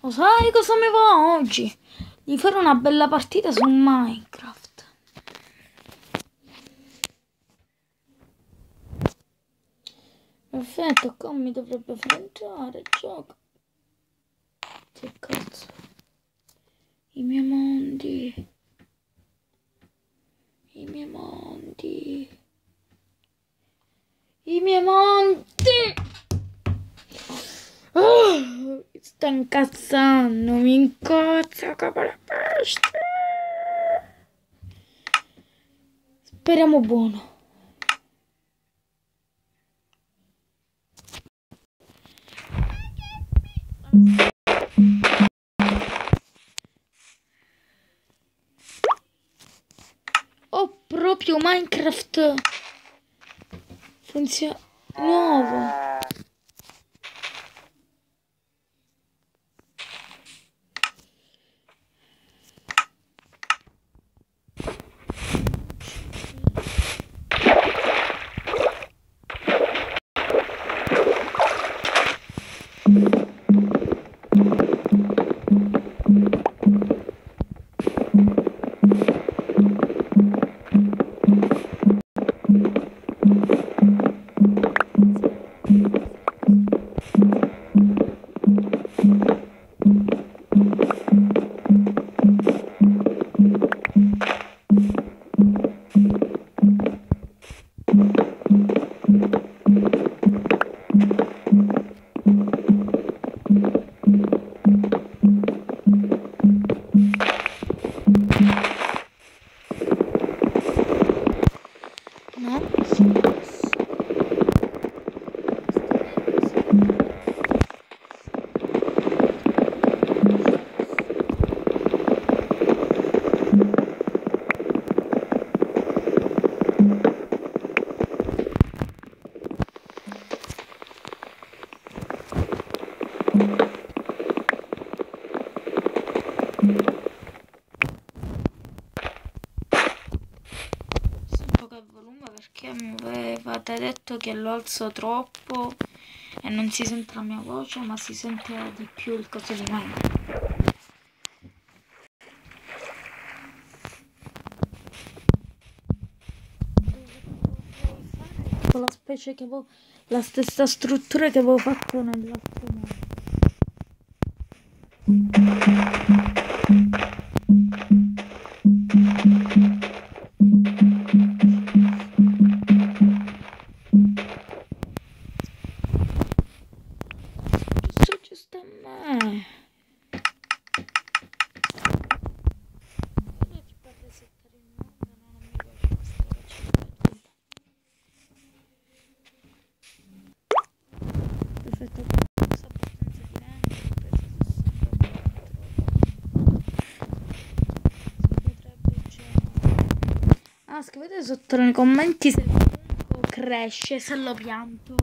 Lo sai cosa mi va oggi? Di fare una bella partita su Minecraft. Perfetto, qua mi dovrebbe far entrare, gioco. Che cazzo? I miei mondi. I miei mondi. I miei mondi. Oh, mi sta incazzando, mi incazza come la peste. Speriamo buono. Ho proprio Minecraft funziona nuovo. Perché mi avevate detto che lo alzo troppo e non si sente la mia voce, ma si sente di più il coso di me. Con la specie che avevo, la stessa struttura che avevo fatto nell'altro modo. Scrivete sotto nei commenti se il fungo cresce, se lo pianto.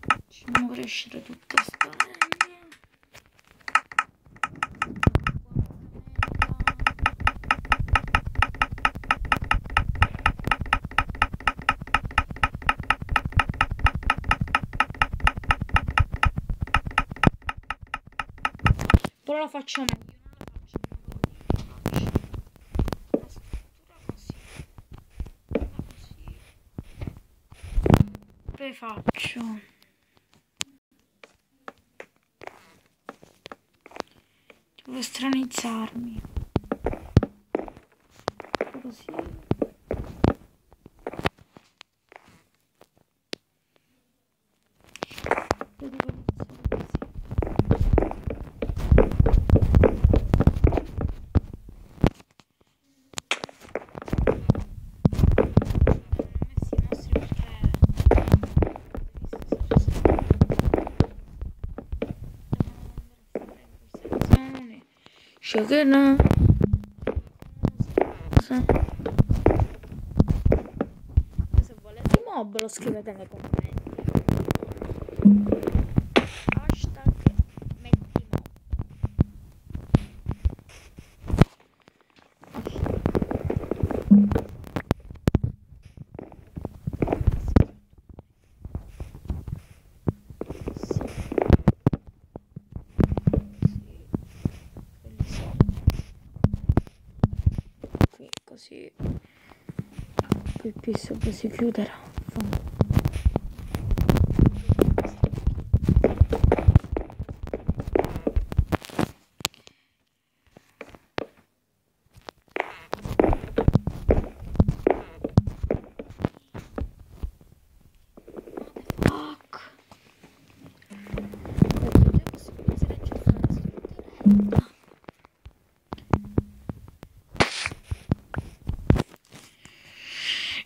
Facciamo crescere tutta sta legna. Però la faccio meglio. Faccio devo estranizzarmi così. Che no. Se volete mob lo scrivete nei commenti. Hashtag metti mob. Che pizza poi si chiuderà.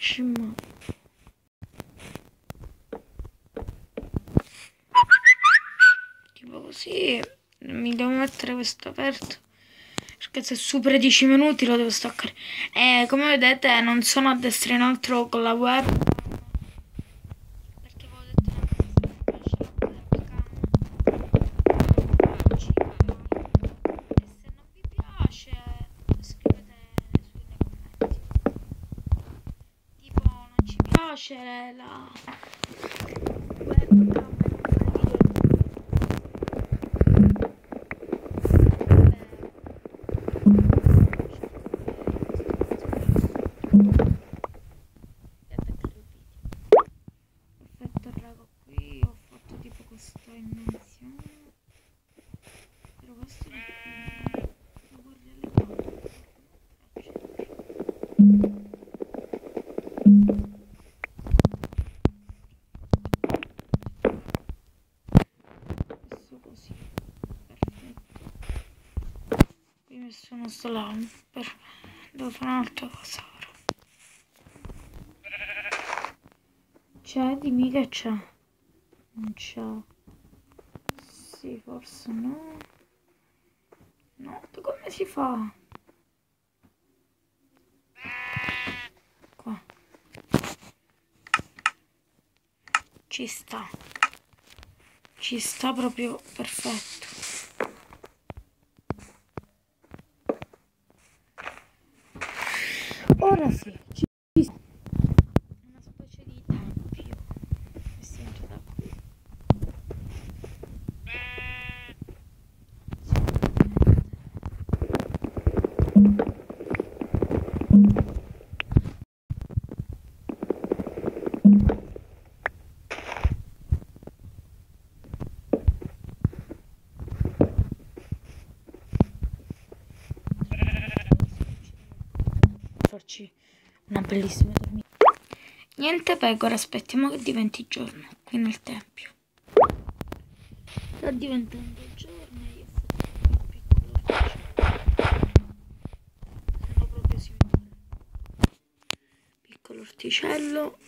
Scimma. Tipo così mi devo mettere questo aperto perché se supera 10 minuti lo devo staccare. Come vedete non sono a destra in altro con la web perché avevo detto e se non vi piace scrivete sui commenti. Tipo non ci piace la webcam. Sono solo devo fare un'altra cosa ora. C'è? Dimmi che c'è. Non c'è. Sì, forse no. No, come si fa? Qua. Ci sta. Ci sta proprio perfetto. Ora sì, ci sta. Una specie di tempio. E si entra da qui. Farci una bellissima dormita. Niente pecora, aspettiamo che diventi giorno qui nel tempio. Sta diventando giorno e io ho fatto un piccolo orticello. Se no proprio si muore. Piccolo orticello.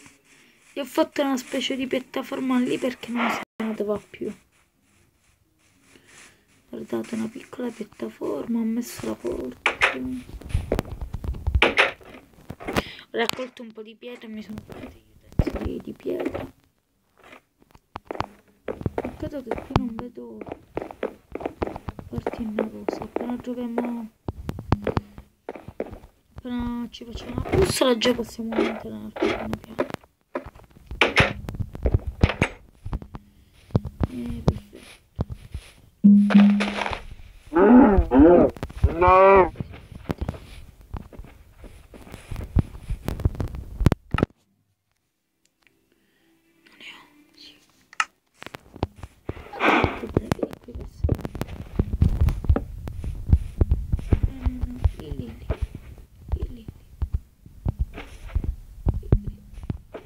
E ho fatto una specie di piattaforma lì perché non se ne va più. Guardate, una piccola piattaforma, ho messo la porta. Ho raccolto un po' di pietra e mi sono fatti gli utensili di pietra. Peccato che qui non vedo parti in rosa. Appena giochiamo, appena ci facciamo una bussola già possiamo mettere nel piano piano. Perfetto. No.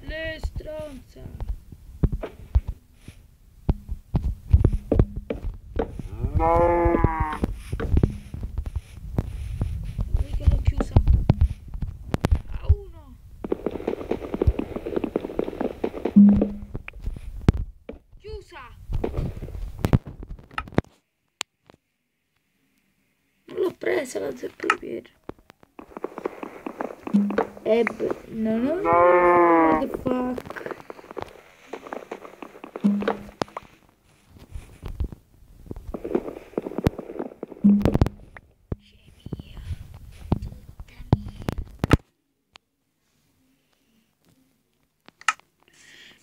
Le stronza. No. Che l'ho chiusa. A uno. Chiusa. Non l'ho presa la zeppa di pietra. No. What the fuck?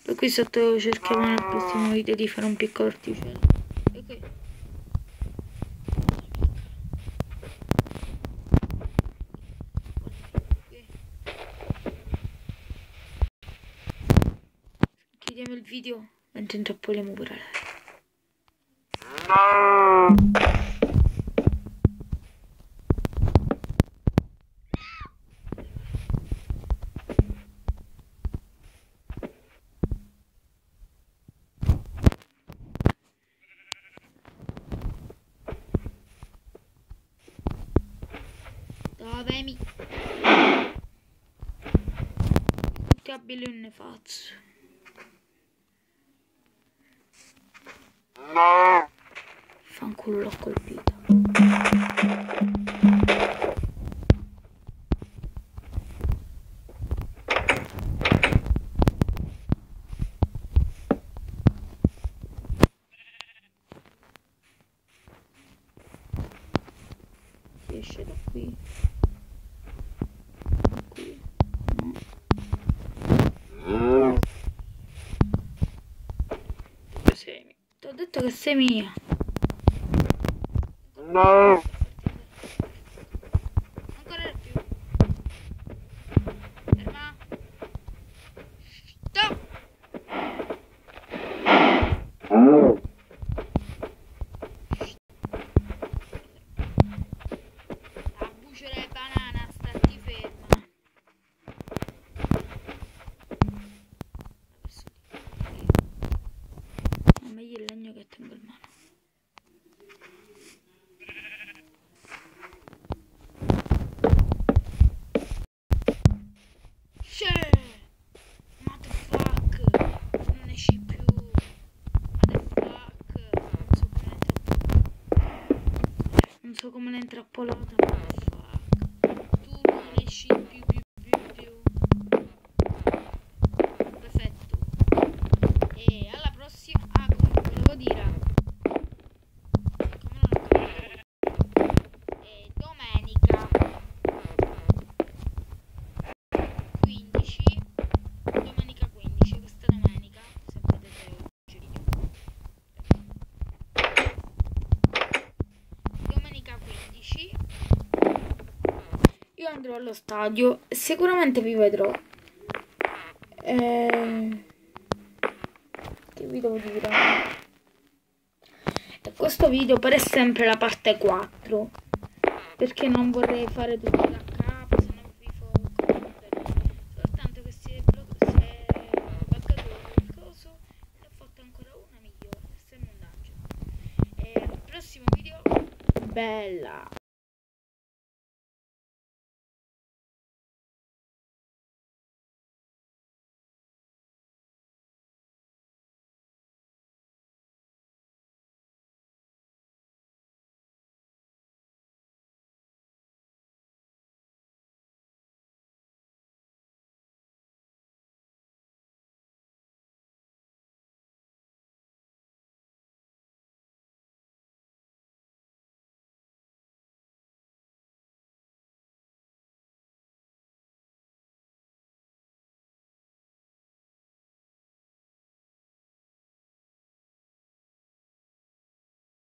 Poi qui sotto cerchiamo nel prossimo video di fare un piccolo orticello. Ok. il video mentre intrappoliamo pure lei. Dove mi... Tutti abili un ne faccio. Fanculo, l'ho colpita. Si esce da qui. Qui. No. Sei. Ti ho detto che sei mia. No. Non correre più. Ferma. Stop. La buccia delle banane, stati ferma. Ma meglio il legno che tengo in mano. Non esci più. Non so come l'ho intrappolata. Tu non esci più. Perfetto. E alla prossima. Ah, comunque volevo dire. Come non ho capito. Domenica 15. Domenica 15. Questa domenica. Se vedete oggi. Domenica 15. Io andrò allo stadio e sicuramente vi vedrò. Che vi devo dire? E questo video per è sempre la parte 4, perché non vorrei fare tutto da capo, se no vi fa soltanto che si è buggato il coso e ne ho fatto ancora una migliore, sembra un angelo. E al prossimo video, bella!